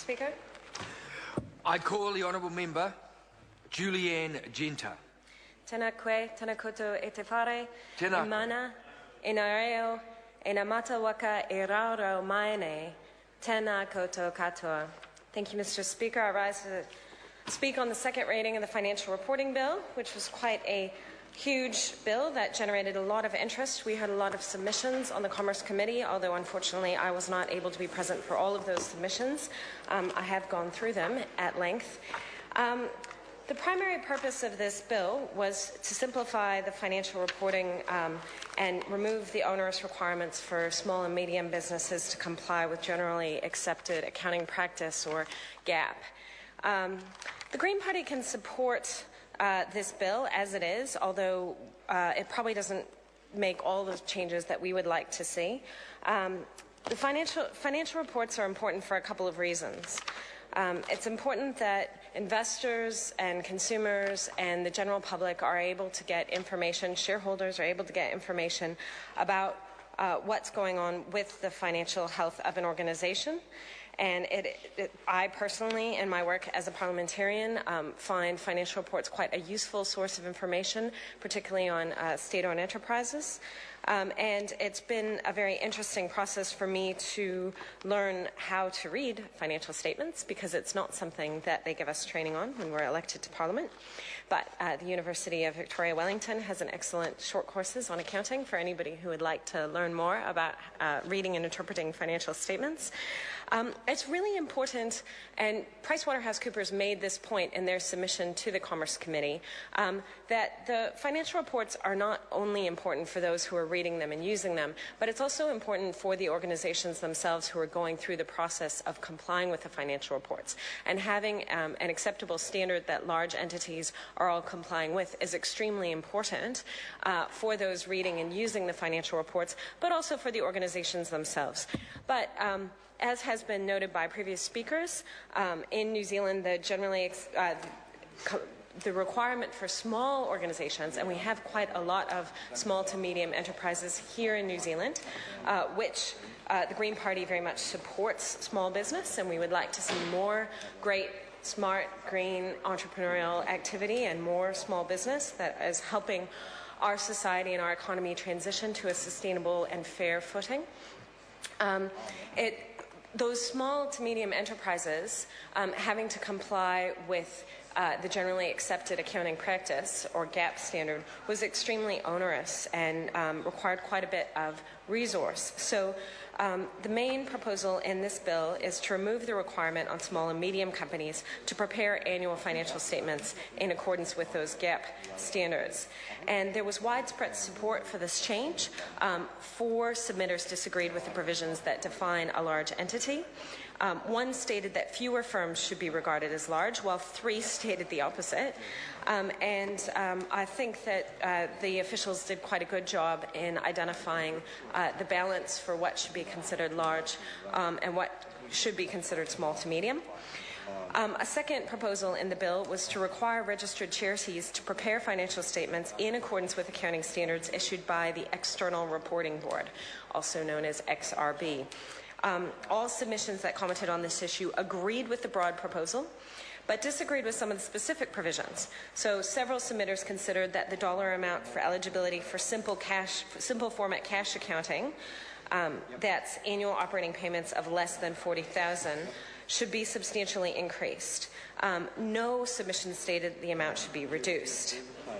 Speaker. I call the honourable member Julianne Genta. Tēnā koe, tēnā koutou e te whare, Tēnā. e mana, e nā reo, e nā mata waka e raurau mai nei, tēnā koutou katoa. Thank you, Mr. Speaker. I rise to speak on the second reading of the Financial Reporting Bill, which was quite a huge bill that generated a lot of interest. We had a lot of submissions on the Commerce Committee, although unfortunately I was not able to be present for all of those submissions. I have gone through them at length. The primary purpose of this bill was to simplify the financial reporting and remove the onerous requirements for small and medium businesses to comply with generally accepted accounting practice, or GAAP. The Green Party can support this bill as it is, although it probably doesn't make all the changes that we would like to see. The financial reports are important for a couple of reasons. It's important that investors and consumers and the general public are able to get information, shareholders are able to get information about what's going on with the financial health of an organization. And I personally, in my work as a parliamentarian, find financial reports quite a useful source of information, particularly on state-owned enterprises. And it's been a very interesting process for me to learn how to read financial statements, because it's not something that they give us training on when we're elected to Parliament. But the University of Victoria Wellington has an excellent short courses on accounting for anybody who would like to learn more about reading and interpreting financial statements. It's really important, and PricewaterhouseCoopers made this point in their submission to the Commerce Committee, that the financial reports are not only important for those who are reading them and using them, but it's also important for the organizations themselves who are going through the process of complying with the financial reports. And having an acceptable standard that large entities are all complying with is extremely important for those reading and using the financial reports, but also for the organizations themselves. But as has been noted by previous speakers, in New Zealand, the requirement for small organizations, and we have quite a lot of small to medium enterprises here in New Zealand, which the Green Party very much supports small business, and we would like to see more great, smart, green entrepreneurial activity and more small business that is helping our society and our economy transition to a sustainable and fair footing. Those small to medium enterprises having to comply with the generally accepted accounting practice, or GAAP standard, was extremely onerous and required quite a bit of resource. So the main proposal in this bill is to remove the requirement on small and medium companies to prepare annual financial statements in accordance with those GAAP standards. And there was widespread support for this change. 4 submitters disagreed with the provisions that define a large entity. 1 stated that fewer firms should be regarded as large, while 3 stated the opposite. I think that the officials did quite a good job in identifying the balance for what should be considered large and what should be considered small to medium. A second proposal in the bill was to require registered charities to prepare financial statements in accordance with accounting standards issued by the External Reporting Board, also known as XRB. All submissions that commented on this issue agreed with the broad proposal, but disagreed with some of the specific provisions. So several submitters considered that the dollar amount for eligibility for simple format cash accounting, that's annual operating payments of less than $40,000, should be substantially increased. No submission stated the amount should be reduced.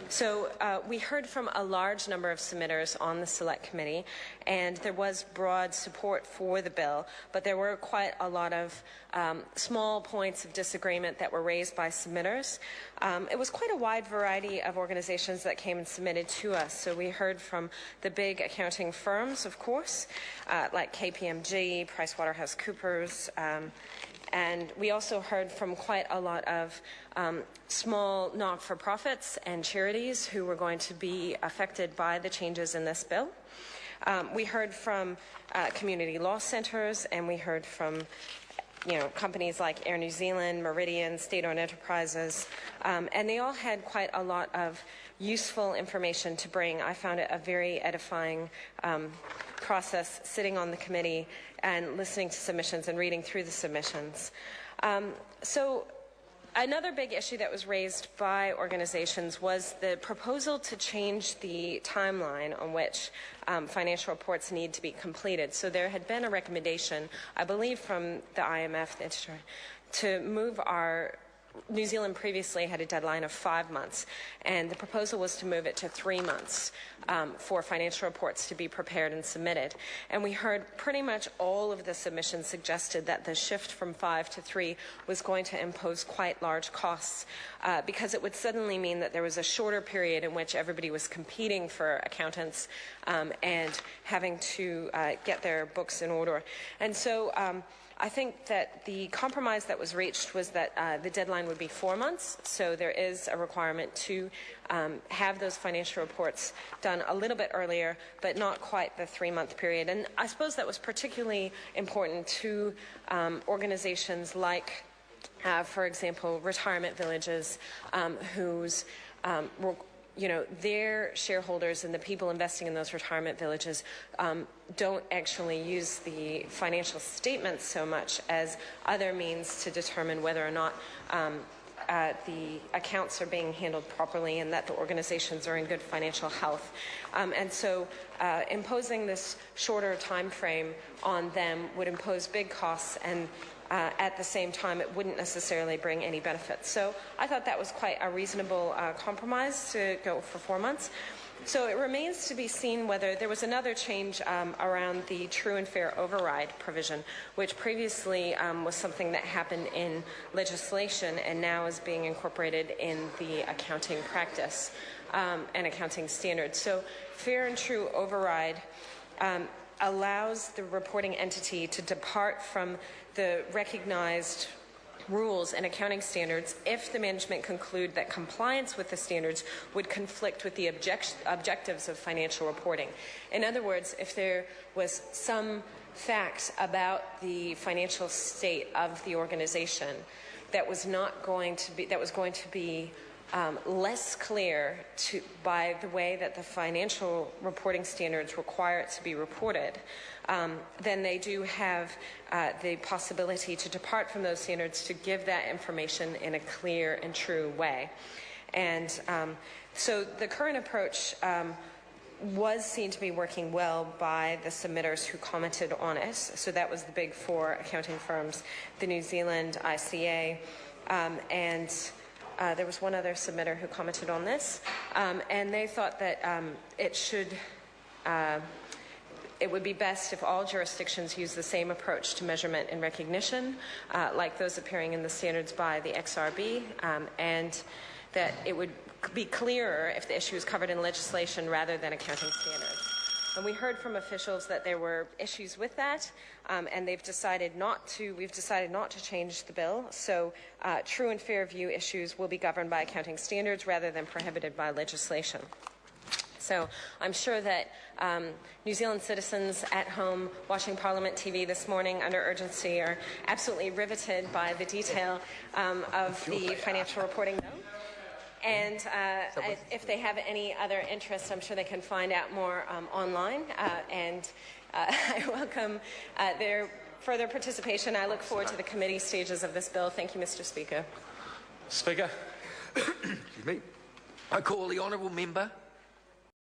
So we heard from a large number of submitters on the Select Committee, and there was broad support for the bill, but there were quite a lot of small points of disagreement that were raised by submitters. It was quite a wide variety of organizations that came and submitted to us. So we heard from the big accounting firms, of course, like KPMG, PricewaterhouseCoopers, and we also heard from quite a lot of small not-for-profits and charities who were going to be affected by the changes in this bill. We heard from community law centres, and we heard from companies like Air New Zealand, Meridian, state-owned enterprises, and they all had quite a lot of useful information to bring. I found it a very edifying process sitting on the committee and listening to submissions and reading through the submissions. So another big issue that was raised by organizations was the proposal to change the timeline on which financial reports need to be completed. So there had been a recommendation, I believe, from the IMF to move our New Zealand previously had a deadline of 5 months, and the proposal was to move it to 3 months for financial reports to be prepared and submitted. And we heard pretty much all of the submissions suggested that the shift from 5 to 3 was going to impose quite large costs because it would suddenly mean that there was a shorter period in which everybody was competing for accountants and having to get their books in order. And so I think that the compromise that was reached was that the deadline would be 4 months, so there is a requirement to have those financial reports done a little bit earlier, but not quite the 3-month period. And I suppose that was particularly important to organizations like, for example, retirement villages whose their shareholders and the people investing in those retirement villages don't actually use the financial statements so much as other means to determine whether or not the accounts are being handled properly and that the organizations are in good financial health. And so imposing this shorter time frame on them would impose big costs, and at the same time, it wouldn't necessarily bring any benefits. So I thought that was quite a reasonable compromise to go for 4 months. So it remains to be seen whether there was another change around the true and fair override provision, which previously was something that happened in legislation and now is being incorporated in the accounting practice and accounting standards. So fair and true override allows the reporting entity to depart from the recognized rules and accounting standards if the management conclude that compliance with the standards would conflict with the objectives of financial reporting. In other words, if there was some fact about the financial state of the organization that was going to be less clear by the way that the financial reporting standards require it to be reported, then they do have the possibility to depart from those standards to give that information in a clear and true way. And so the current approach was seen to be working well by the submitters who commented on it. So that was the big four accounting firms, the New Zealand ICA, and there was one other submitter who commented on this, and they thought that it would be best if all jurisdictions use the same approach to measurement and recognition, like those appearing in the standards by the XRB, and that it would be clearer if the issue is covered in legislation rather than accounting standards. And we heard from officials that there were issues with that, and we've decided not to change the bill. So true and fair view issues will be governed by accounting standards rather than prohibited by legislation. So I'm sure that New Zealand citizens at home watching Parliament TV this morning under urgency are absolutely riveted by the detail of the financial reporting. And if they have any other interest, I'm sure they can find out more online. And I welcome their further participation. I look forward to the committee stages of this bill. Thank you, Mr. Speaker. Speaker. Excuse me. I call the honourable member